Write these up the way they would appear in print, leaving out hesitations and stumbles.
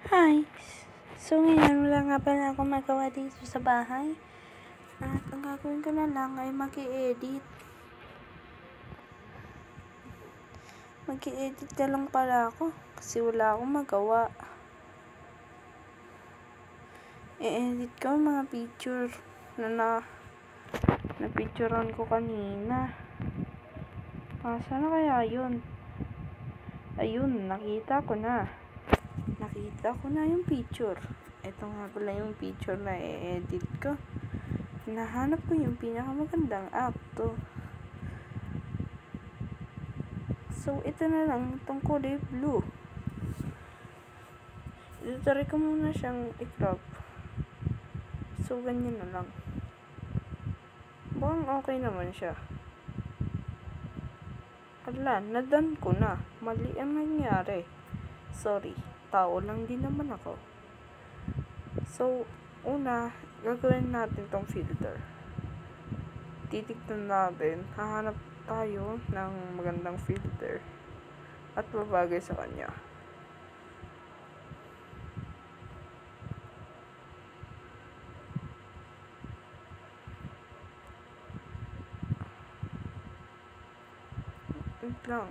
Hi! So, ngayon wala nga pala ako magawa dito sa bahay. At ang gagawin ko na lang ay mag-i-edit. Mag-i-edit na lang pala ako kasi wala akong magawa. I-edit ko mga picture na picturean ko kanina. Saan na kaya yun? Ayun, nakita ko na yung picture. Ito nga pala yung picture na i-edit ko. Hinahanap ko yung pinakamagandang acto. So, ito na lang, itong kulay blue. Itutry ko muna siyang i-crop. So, ganyan na lang. Bang okay naman siya. Hala, na-done ko na. Mali ang nangyari. Sorry, tao lang din naman ako. So, una, gagawin natin tong filter. Titignan natin, hahanap tayo ng magandang filter at babagay sa kanya. Wait lang.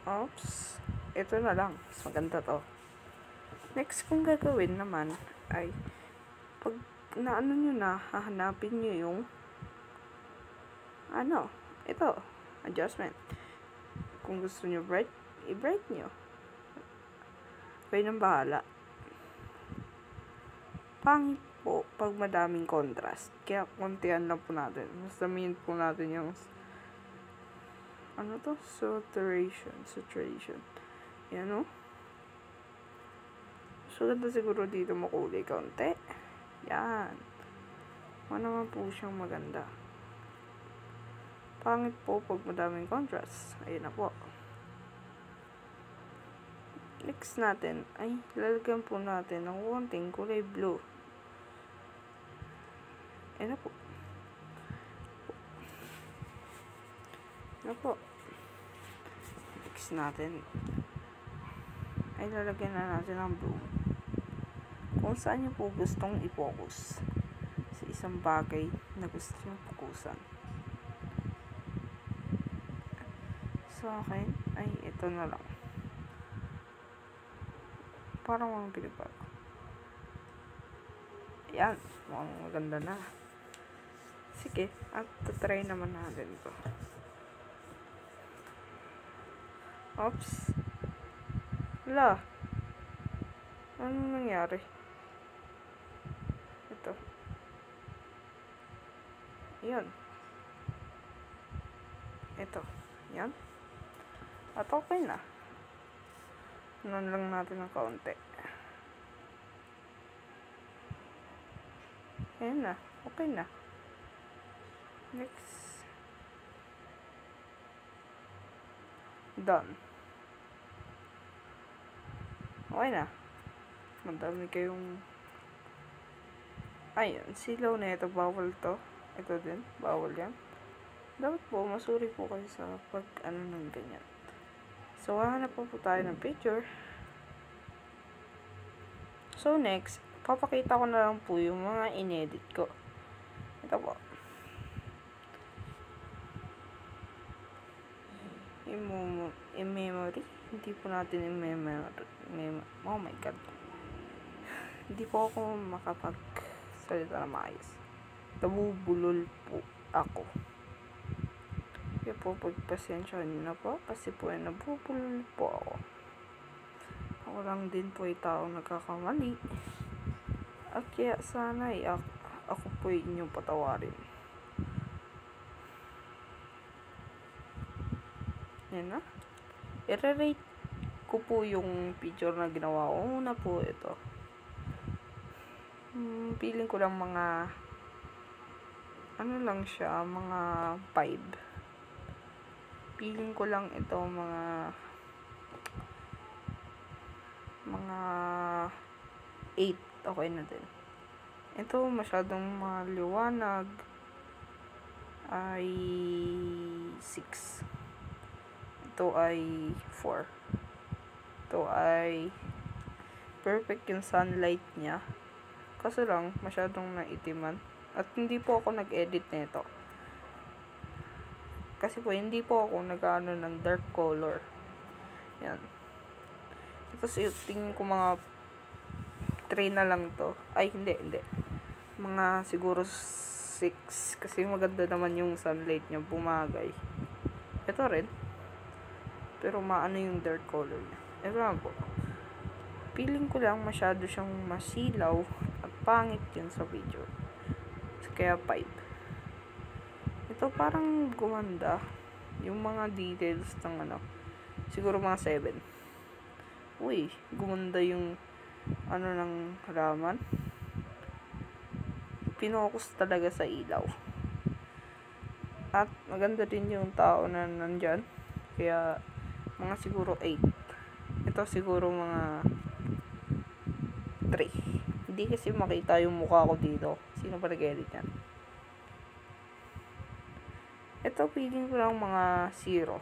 Oops. Ito na lang. Mas maganda to. Next kong gagawin naman ay pag naano nyo na, hahanapin nyo yung ito, adjustment. Kung gusto nyo bright, i-bright nyo. Kayo nang bahala. Pangit po pag madaming contrast. Kaya kontian lang po natin. Mas damihin po natin yung saturation. Yan o. So, ganda siguro dito makulay kaunti. Yan. Naman po siyang maganda. Pangit po pag madaming contrast. Ayun na po. Next natin ay lalagyan po natin ng konting kulay blue. Ayun na po. Next natin ay lalagyan na natin ng blue. Kung saan nyo po gustong i-focus sa isang bagay na gusto nyo fokusan. So, akin ay ito na lang. Parang walang pinibago. Yan. Maganda na. Sige. At try naman natin ito. Oops. Wala. Ano nangyari? Ito. Yan. Ito. Yan. At okay na. Nun lang natin ng kaunti. Ayan na. Okay na. Next. Done. Okay na. Madami kayong ayun. Silaw na ito. Bawal to. Ito din. Bawal yan. Dapat po, masuri po kayo sa ng ganyan. So, hahanap po tayo ng picture. So, next, papakita ko na lang po yung mga inedit ko. Ito po. In-memory. Hindi po natin in-memory. Oh my God. Hindi po ako makapagsalita na maayos. Nabubulol po ako. Kaya po, pagpasensya nyo na po. Kasi po, nabubulol po ako. Ako lang din po ay taong nagkakamali. At kaya sana ay ako po ay inyong patawarin. Yan na. I-rate ko po yung picture na ginawa ko. Una po ito. Feeling ko lang mga lang siya, mga 5. Feeling ko lang ito mga 8. Okay na din. Ito masyadong maliwanag ay 6. Ito ay 4. Ito ay perfect yung sunlight niya. Kaso lang, masyadong naitiman. At hindi po ako nag-edit nito. Kasi po, hindi po ako nag-ano ng dark color. Yan. Ito tingin ko mga 3 na lang to. Ay, hindi. Mga siguro 6. Kasi maganda naman yung sunlight niya. Bumagay. Ito rin. Pero maano yung dark color niya. Ito lang po. Feeling ko lang masyado siyang masilaw at pangit yun sa video. Kaya 5. Ito parang gumanda yung mga details ng ano. Siguro mga 7. Uy, gumanda yung ano ng halaman. Pinokus talaga sa ilaw. At maganda din yung tao na nandyan. Kaya mga siguro 8. Ito siguro mga 3. Hindi kasi makita yung mukha ko dito. Sino ba nag-edit yan? Ito feeling ko lang mga 0.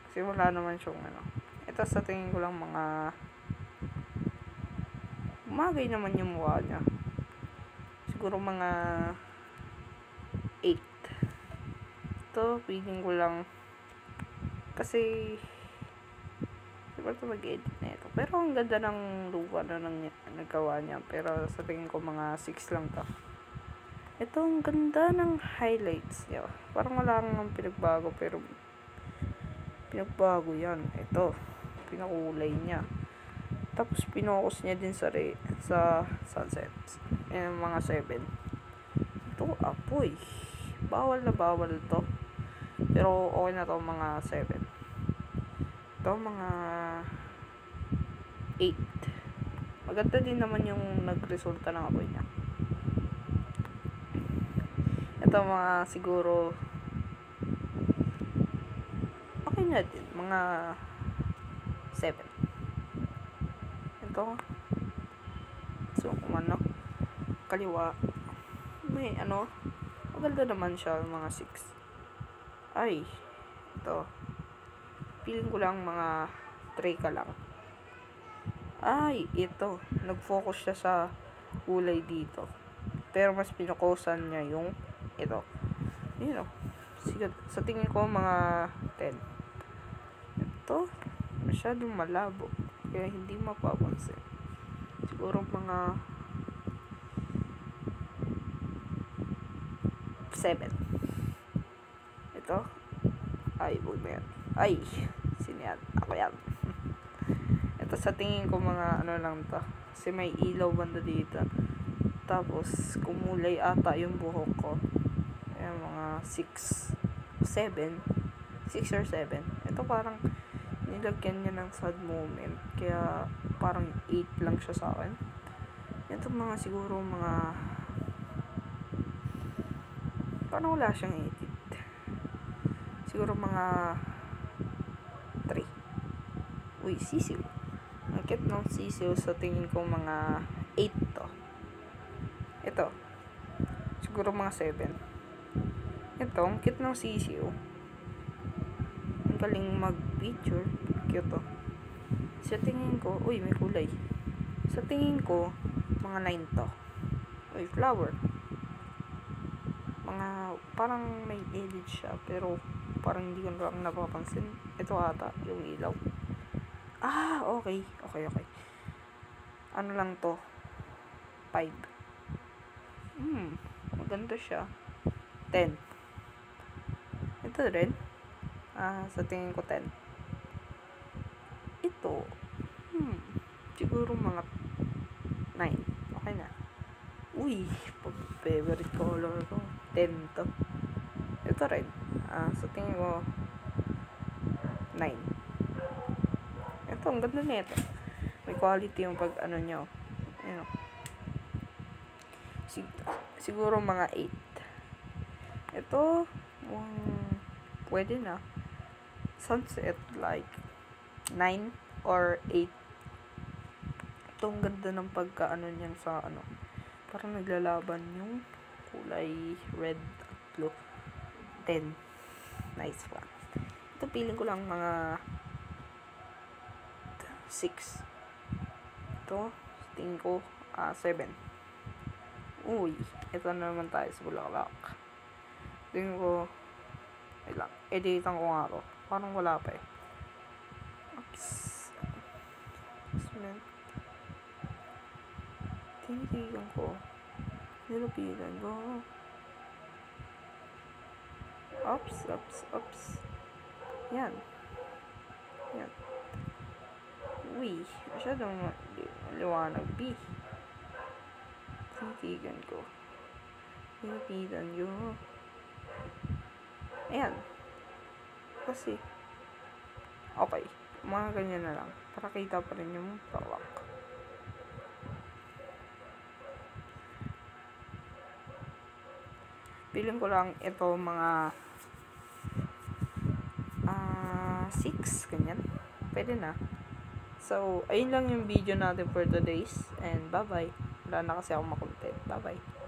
Kasi wala naman siyang ano. Ito sa tingin ko lang mga umagay naman yung mukha niya. Siguro mga 8. Ito feeling ko lang kasi diba ito mag-edit na ito. Pero ang ganda ng lupa na nagawa niya. Pero sa tingin ko mga 6 lang to. Ito ang ganda ng highlights niya. Parang wala nang pinagbago pero pinagbago yan. Ito. Pinakulay niya. Tapos pinokus niya din sa sunsets. Ayan mga 7. Ito apoy. Bawal na bawal to. Pero okay na to mga 7. Ito mga 8. Maganda din naman yung nagresulta ng apoy niya. Ito mga siguro okay na din. Mga 7. Ito. So, kung ano, kaliwa. May ano, maganda naman siya mga 6. Ay, ito. Feeling ko lang mga 3 ka lang. Ay, ito. Nag-focus siya sa kulay dito. Pero mas pinakusan niya yung ito. Yun o. Sa tingin ko mga 10. Ito, masyadong malabo. Kaya hindi mapapansin. Siguro mga 7. Ito. Ay, huwag na yan. Ay, sino yan? Ako yan. Ito sa tingin ko mga ano lang to. Kasi may ilaw banda dito. Tapos, kumulay ata yung buhok ko. Ayan, mga 6 o 7. 6 or 7. Ito parang nilagyan niya ng sad moment. Kaya parang 8 lang siya sa akin. Ito mga siguro mga parang wala siyang edit. Siguro mga 3. Uy, sisiw. Ang cute ng sisiw sa tingin ko mga 8 to. Ito. Siguro mga 7. Ito, ang cute ng sisiw. Ang galing mag-picture. Cute to. Sa tingin ko, uy, may kulay. Sa tingin ko, mga 9 to. Uy, flower. Mga, parang may edit siya, pero parang hindi ko lang napapansin. Ito ata, yung ilaw. Ah, okay. Okay. Ano lang to? 5. Maganda siya. 10. Ito rin. Sa tingin ko 10. Ito. Siguro mga 9. Okay na. Uy, favorite color ko. 10 to. Ito rin. Sa tingin ko 9. Ito, ang ganda na ito. May quality yung pag ano nyo. Ayan o. Siguro mga 8. Ito, pwede na. Sunset like 9 or 8. Ito, ang ganda ng pagka ano niyan sa ano. Parang naglalaban yung kulay red at blue. 10. Nice one. Ito, feeling ko lang mga 6. Ito, tingin ko, 7. Uy, ito na naman tayo sa bulaklak. Tingin ko, wait lang, editan ko nga ako. Parang wala pa eh. Oops. Tinitignan ko. Nilapitan ko. Oops. Yan. Uy, masyadong liwanag, B. Tinitignan ko. Nilapitan ko. Ayan. Kasi, okay. Mga ganyan na lang. Para kita pa rin yung bulaklak. Feeling ko lang ito mga 6, ganyan. Pwede na. So, ayun lang yung video natin for today's. And bye-bye. Wala na kasi ako makontent. Bye-bye.